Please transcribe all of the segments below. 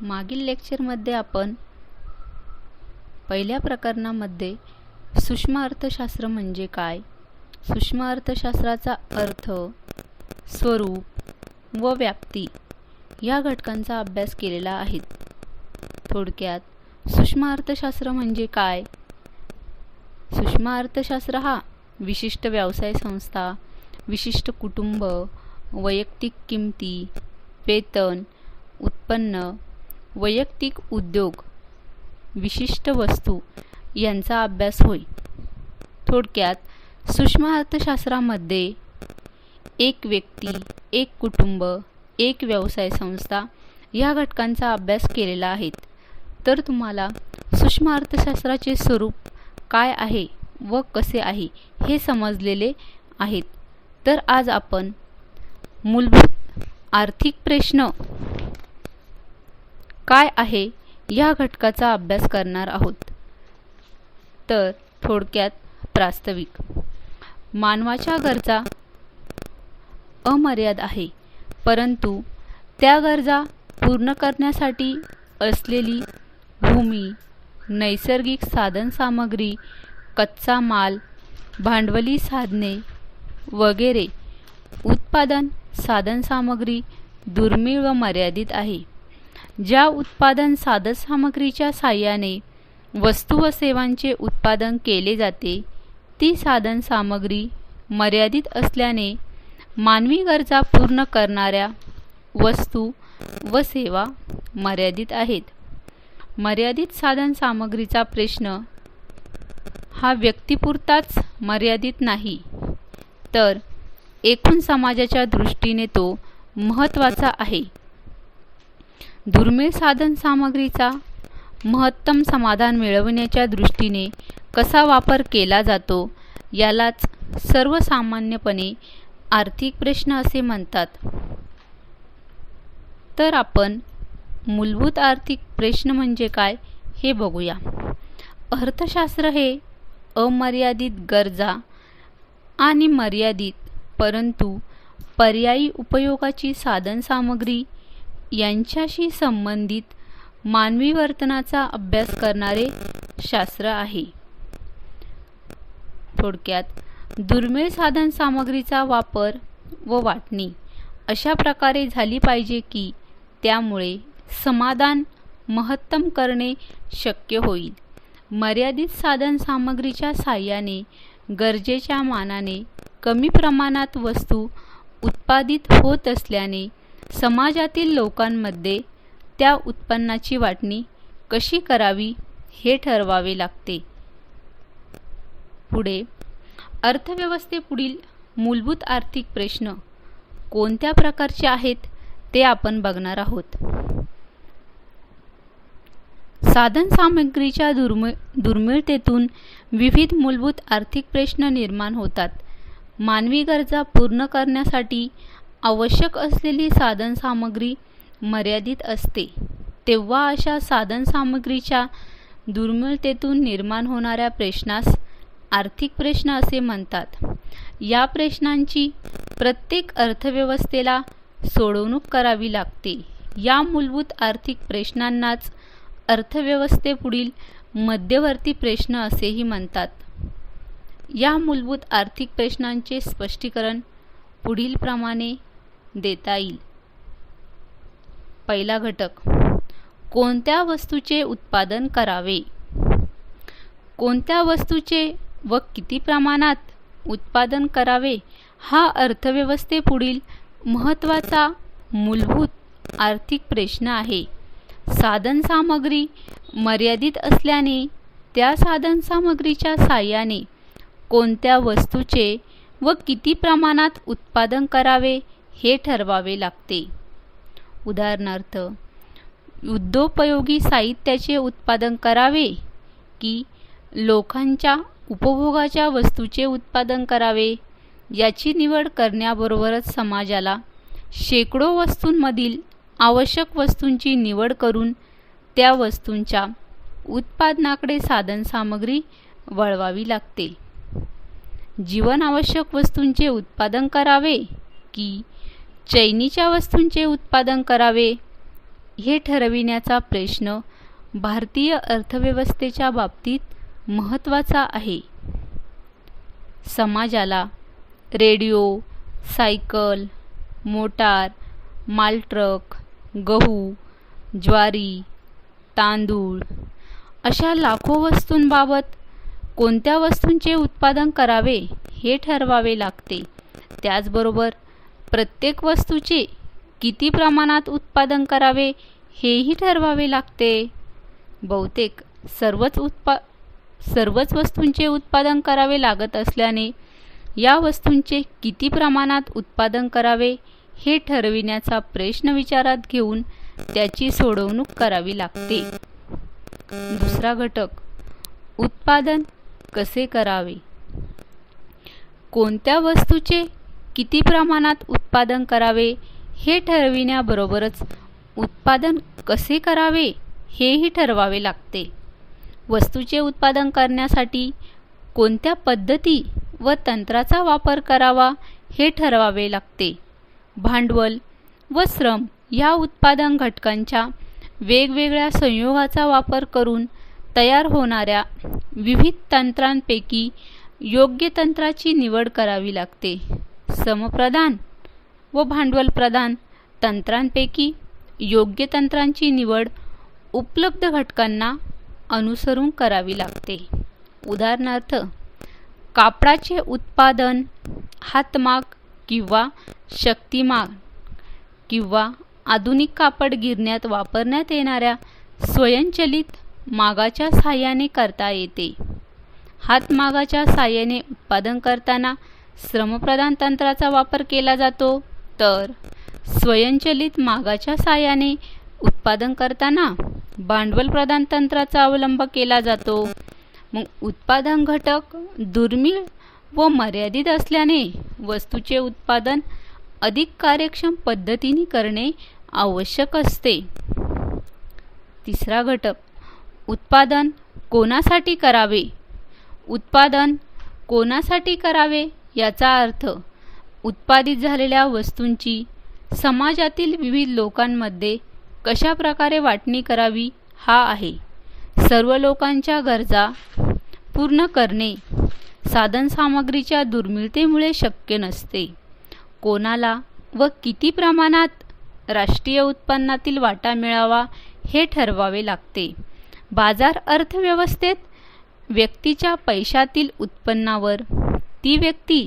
मागील लेक्चरमध्ये आपण पहिल्या प्रकरणामध्ये सूक्ष्म अर्थशास्त्र म्हणजे काय, सूक्ष्म अर्थशास्त्राचा अर्थ, स्वरूप व व्याप्ती या घटकांचा अभ्यास केलेला आहे. थोडक्यात सूक्ष्म अर्थशास्त्र म्हणजे काय? सूक्ष्म अर्थशास्त्र हा विशिष्ट व्यवसाय संस्था, विशिष्ट कुटुंब, वैयक्तिक किमती, वेतन, उत्पन्न, वैयक्तिक उद्योग, विशिष्ट वस्तू यांचा अभ्यास होय. थोडक्यात सूक्ष्म अर्थशास्त्रामध्ये एक व्यक्ती, एक कुटुंब, एक व्यवसाय संस्था या घटकांचा अभ्यास केलेला आहे. तर तुम्हाला सूक्ष्म अर्थशास्त्राचे स्वरूप काय आहे व कसे आहे हे समजलेले आहेत. तर आज आपण मूलभूत आर्थिक प्रश्न काय आहे या घटकाचा अभ्यास करणार आहोत. तर थोडक्यात प्रास्ताविक. मानवाच्या गरजा अमर्याद आहे, परंतु त्या गरजा पूर्ण करण्यासाठी असलेली भूमी, नैसर्गिक साधनसामग्री, कच्चा माल, भांडवली साधने वगैरे उत्पादन साधनसामग्री दुर्मिळ व मर्यादित आहे. ज्या उत्पादन साधनसामग्रीच्या साहाय्याने वस्तू व सेवांचे उत्पादन केले जाते ती साधनसामग्री मर्यादित असल्याने मानवी गरजा पूर्ण करणाऱ्या वस्तू व सेवा मर्यादित आहेत. मर्यादित साधनसामग्रीचा प्रश्न हा व्यक्तीपुरताच मर्यादित नाही, तर एकूण समाजाच्या दृष्टीने तो महत्त्वाचा आहे. दुर्मिळ साधनसामग्रीचा महत्तम समाधान मिळविण्याच्या दृष्टीने कसा वापर केला जातो यालाच सर्वसामान्यपणे आर्थिक प्रश्न असे म्हणतात. तर आपण मूलभूत आर्थिक प्रश्न म्हणजे काय हे बघूया. अर्थशास्त्र हे अमर्यादित गरजा आणि मर्यादित परंतु पर्यायी उपयोगाची साधनसामग्री यांच्याशी संबंधित मानवी वर्तनाचा अभ्यास करणारे शास्त्र आहे. थोडक्यात दुर्मिळ साधनसामग्रीचा वापर व वाटणी अशा प्रकारे झाली पाहिजे की त्यामुळे समाधान महत्तम करणे शक्य होईल. मर्यादित साधनसामग्रीच्या साहाय्याने गरजेच्या मानाने कमी प्रमाणात वस्तू उत्पादित होत असल्याने समाजातील लोकांमध्ये त्या उत्पन्नाची वाटणी कशी करावी हे ठरवावे लागते. पुढे अर्थव्यवस्थेपुढील मूलभूत आर्थिक प्रश्न कोणत्या प्रकारचे आहेत ते आपण बघणार आहोत. साधनसामग्रीच्या दुर्मिळतेतून विविध मूलभूत आर्थिक प्रश्न निर्माण होतात. मानवी गरजा पूर्ण करण्यासाठी आवश्यक असलेली साधनसामग्री मर्यादित असते, तेव्हा अशा साधनसामग्रीच्या दुर्मिळतेतून निर्माण होणाऱ्या प्रश्नास आर्थिक प्रश्न असे म्हणतात. या प्रश्नांची प्रत्येक अर्थव्यवस्थेला सोडवणूक करावी लागते. या मूलभूत आर्थिक प्रश्नांनाच अर्थव्यवस्थेपुढील मध्यवर्ती प्रश्न असेही म्हणतात. या मूलभूत आर्थिक प्रश्नांचे स्पष्टीकरण पुढील प्रमाणे देता येईल. पहिला घटक, कोणत्या वस्तूचे उत्पादन करावे. कोणत्या वस्तूचे व किती प्रमाणात उत्पादन करावे हा अर्थव्यवस्थेपुढील महत्त्वाचा मूलभूत आर्थिक प्रश्न आहे. साधनसामग्री मर्यादित असल्याने त्या साधनसामग्रीच्या साहाय्याने कोणत्या वस्तूचे व किती प्रमाणात उत्पादन करावे हे ठरवावे लागते. उदाहरणार्थ, युद्धोपयोगी साहित्याचे उत्पादन करावे की लोकांच्या उपभोगाच्या वस्तूचे उत्पादन करावे याची निवड करण्याबरोबरच समाजाला शेकडो वस्तूंमधील आवश्यक वस्तूंची निवड करून त्या वस्तूंच्या उत्पादनाकडे साधनसामग्री वळवावी लागते. जीवनावश्यक वस्तूंचे उत्पादन करावे की चैनीच्या वस्तूंचे उत्पादन करावे हे ठरविण्याचा प्रश्न भारतीय अर्थव्यवस्थेच्या बाबतीत महत्त्वाचा आहे. समाजाला रेडिओ, सायकल, मोटार, मालट्रक, गहू, ज्वारी, तांदूळ अशा लाखो वस्तूंबाबत कोणत्या वस्तूंचे उत्पादन करावे हे ठरवावे लागते. त्याचबरोबर प्रत्येक वस्तूचे किती प्रमाणात उत्पादन करावे हेही ठरवावे लागते. बहुतेक सर्वच वस्तूंचे उत्पादन करावे लागत असल्याने या वस्तूंचे किती प्रमाणात उत्पादन करावे हे ठरविण्याचा प्रश्न विचारात घेऊन त्याची सोडवणूक करावी लागते. दुसरा घटक, उत्पादन कसे करावे. कोणत्या वस्तूचे किती प्रमाणात उत्पादन करावे हे ठरविण्याबरोबरच उत्पादन कसे करावे हेही ठरवावे लागते. वस्तूचे उत्पादन करण्यासाठी कोणत्या पद्धती व तंत्राचा वापर करावा हे ठरवावे लागते. भांडवल व श्रम या उत्पादन घटकांच्या वेगवेगळ्या संयोगाचा वापर करून तयार होणाऱ्या विविध तंत्रांपैकी योग्य तंत्राची निवड करावी लागते. श्रमप्रधान व भांडवलप्रधान तंत्रांपैकी योग्य तंत्रांची निवड उपलब्ध घटकांना अनुसरून करावी लागते. उदाहरणार्थ, कापडाचे उत्पादन हातमाग किंवा शक्तिमाग किंवा आधुनिक कापड गिरण्यात वापरण्यात येणाऱ्या स्वयंचलित मागाच्या साहाय्याने करता येते. हातमागाच्या साहाय्याने उत्पादन करताना श्रमप्रधान तंत्राचा वापर केला जातो, तर स्वयंचलित मागाच्या साहाय्याने उत्पादन करताना भांडवलप्रधान तंत्राचा अवलंब केला जातो. मग उत्पादन घटक दुर्मिळ व मर्यादित असल्याने वस्तूचे उत्पादन अधिक कार्यक्षम पद्धतीने करणे आवश्यक असते. तिसरा घटक, उत्पादन कोणासाठी करावे. उत्पादन कोणासाठी करावे याचा अर्थ उत्पादित झालेल्या वस्तूंची समाजातील विविध लोकांमध्ये कशा प्रकारे वाटणी करावी हा आहे. सर्व लोकांच्या गरजा पूर्ण करणे साधनसामग्रीच्या दुर्मिळतेमुळे शक्य नसते. कोणाला व किती प्रमाणात राष्ट्रीय उत्पन्नातील वाटा मिळावा हे ठरवावे लागते. बाजार अर्थव्यवस्थेत व्यक्तीच्या पैशातील उत्पन्नावर ती व्यक्ती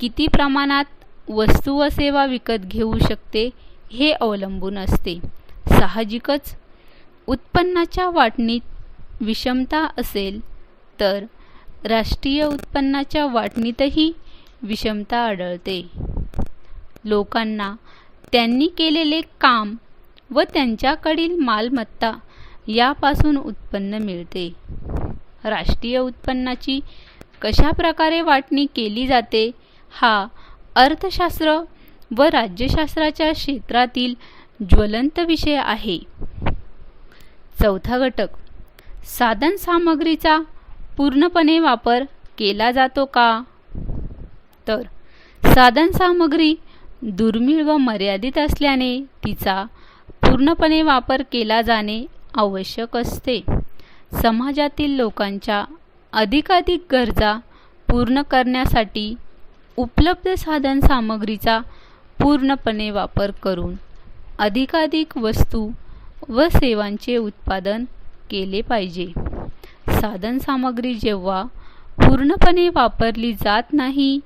किती प्रमाणात वस्तू व सेवा विकत घेऊ शकते हे अवलंबून असते. साहजिकच उत्पन्नाच्या वाटणीत विषमता असेल तर राष्ट्रीय उत्पन्नाच्या वाटणीतही विषमता आढळते. लोकांना त्यांनी केलेले काम व त्यांच्याकडील मालमत्ता यापासून उत्पन्न मिळते. राष्ट्रीय उत्पन्नाची कशा प्रकारे वाटणी केली जाते हा अर्थशास्त्र व राज्यशास्त्राच्या क्षेत्रातील ज्वलंत विषय आहे. चौथा घटक, साधनसामग्रीचा पूर्णपणे वापर केला जातो का. तर साधनसामग्री दुर्मिळ व मर्यादित असल्याने तिचा पूर्णपणे वापर केला जाणे आवश्यक असते. समाजातील लोकांच्या अधिकाधिक गरजा पूर्ण करण्यासाठी उपलब्ध साधनसामग्रीचा पूर्णपणे वापर करून अधिकाधिक वस्तू व सेवांचे उत्पादन केले पाहिजे. साधनसामग्री जेव्हा पूर्णपणे वापरली जात नाही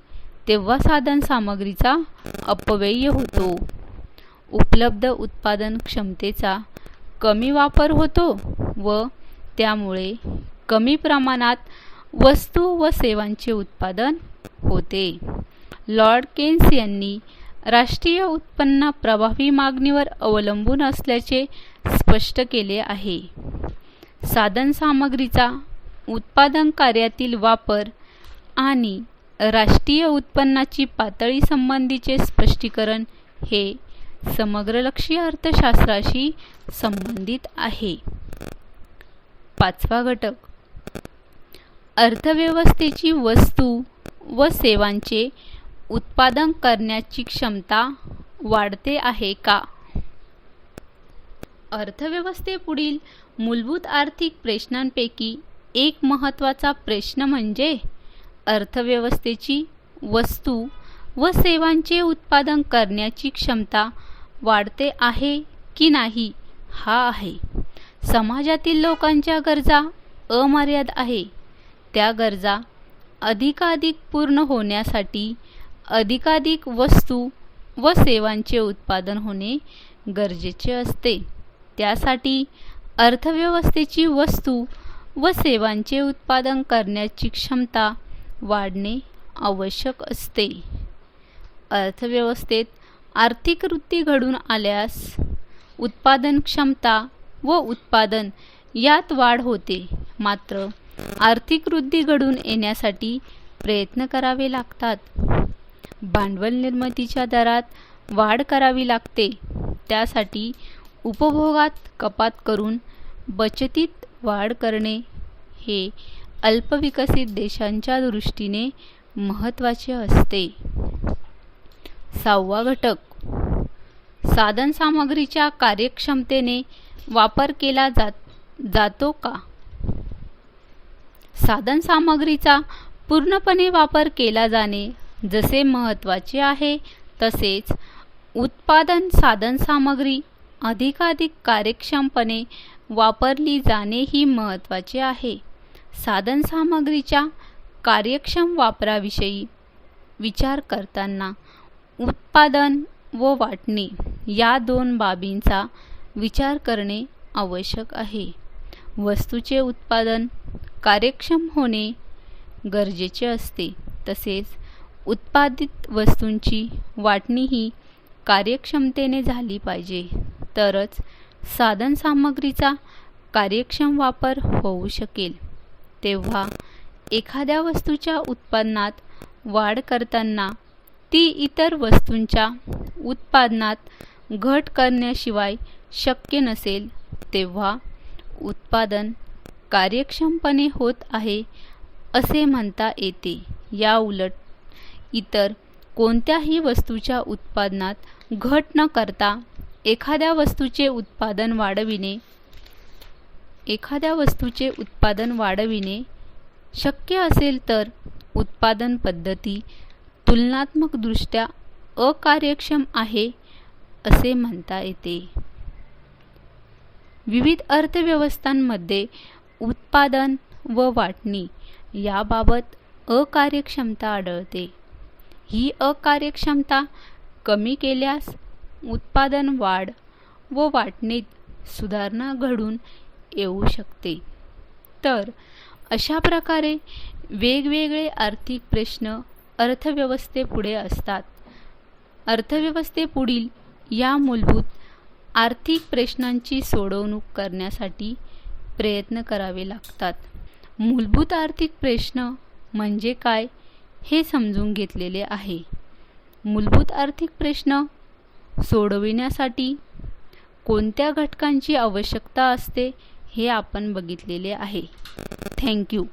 तेव्हा साधनसामग्रीचा अपव्यय होतो. उपलब्ध उत्पादन क्षमतेचा कमी वापर होतो व त्यामुळे कमी प्रमाणात वस्तू व सेवांचे उत्पादन होते. लॉर्ड केन्स यांनी राष्ट्रीय उत्पन्न प्रभावी मागणीवर अवलंबून असल्याचे स्पष्ट केले आहे. साधनसामग्रीचा उत्पादन कार्यातील वापर आणि राष्ट्रीय उत्पन्नाची पातळी संबंधीचे स्पष्टीकरण हे समग्रलक्षी अर्थशास्त्राशी संबंधित आहे. पाचवा घटक, अर्थव्यवस्थेची वस्तू व सेवांचे उत्पादन करण्याची क्षमता वाढते आहे का. अर्थव्यवस्थेपुढील मूलभूत आर्थिक प्रश्नांपैकी एक महत्त्वाचा प्रश्न म्हणजे अर्थव्यवस्थेची वस्तू व सेवांचे उत्पादन करण्याची क्षमता वाढते आहे की नाही हा आहे. समाजातील लोकांच्या गरजा अमर्याद आहे. त्या गरजा अधिकाधिक पूर्ण होण्यासाठी अधिकाधिक वस्तू व सेवांचे उत्पादन होणे गरजेचे असते. त्यासाठी अर्थव्यवस्थेची वस्तू व सेवांचे उत्पादन करण्याची क्षमता वाढणे आवश्यक असते. अर्थव्यवस्थेत आर्थिक वृद्धी घडून आल्यास उत्पादन क्षमता व उत्पादन यात वाढ होते. मात्र आर्थिक वृद्धी घडून येण्यासाठी प्रयत्न करावे लागतात. भांडवल निर्मितीच्या दरात वाढ करावी लागते. त्यासाठी उपभोगात कपात करून बचतीत वाढ करणे हे अल्पविकसित देशांच्या दृष्टीने महत्त्वाचे असते. 6वा घटक, साधनसामग्रीच्या कार्यक्षमतेने वापर केला जातो का? साधनसामग्रीचा पूर्णपणे वापर केला जाणे जसे महत्त्वाचे आहे तसेच उत्पादन साधनसामग्री अधिकाधिक कार्यक्षमपणे वापरली जाणेही महत्त्वाचे आहे. साधनसामग्रीच्या कार्यक्षम वापराविषयी विचार करताना उत्पादन व वाटणी या दोन बाबींचा विचार करणे आवश्यक आहे. वस्तूचे उत्पादन कार्यक्षम होणे गरजेचे असते तसेच उत्पादित वस्तूंची वाटणीही कार्यक्षमतेने झाली पाहिजे. तरच साधनसामग्रीचा कार्यक्षम वापर होऊ शकेल. तेव्हा एखाद्या वस्तूच्या उत्पादनात वाढ करताना ती इतर वस्तूंच्या उत्पादनात घट करण्याशिवाय शक्य नसेल तेव्हा उत्पादन कार्यक्षमपणे होत आहे असे म्हणता येते. याउलट इतर कोणत्याही वस्तूच्या उत्पादनात घट न करता एखाद्या वस्तूचे उत्पादन वाढविणे शक्य असेल तर उत्पादन पद्धती तुलनात्मकदृष्ट्या अकार्यक्षम आहे असे म्हणता येते. विविध अर्थव्यवस्थांमध्ये उत्पादन व वाटणी याबाबत अकार्यक्षमता आढळते. ही अकार्यक्षमता कमी केल्यास उत्पादन वाढ व वाटणीत सुधारणा घडून येऊ शकते. तर अशा प्रकारे वेगवेगळे आर्थिक प्रश्न अर्थव्यवस्थेपुढे असतात. अर्थव्यवस्थेपुढील या मूलभूत आर्थिक प्रश्नांची सोडवणूक करण्यासाठी प्रयत्न करावे लागतात. मूलभूत आर्थिक प्रश्न म्हणजे काय हे समजून घेतलेले आहे. मूलभूत आर्थिक प्रश्न सोडविण्यासाठी कोणत्या घटकांची आवश्यकता असते हे आपण बघितलेले आहे. थँक्यू.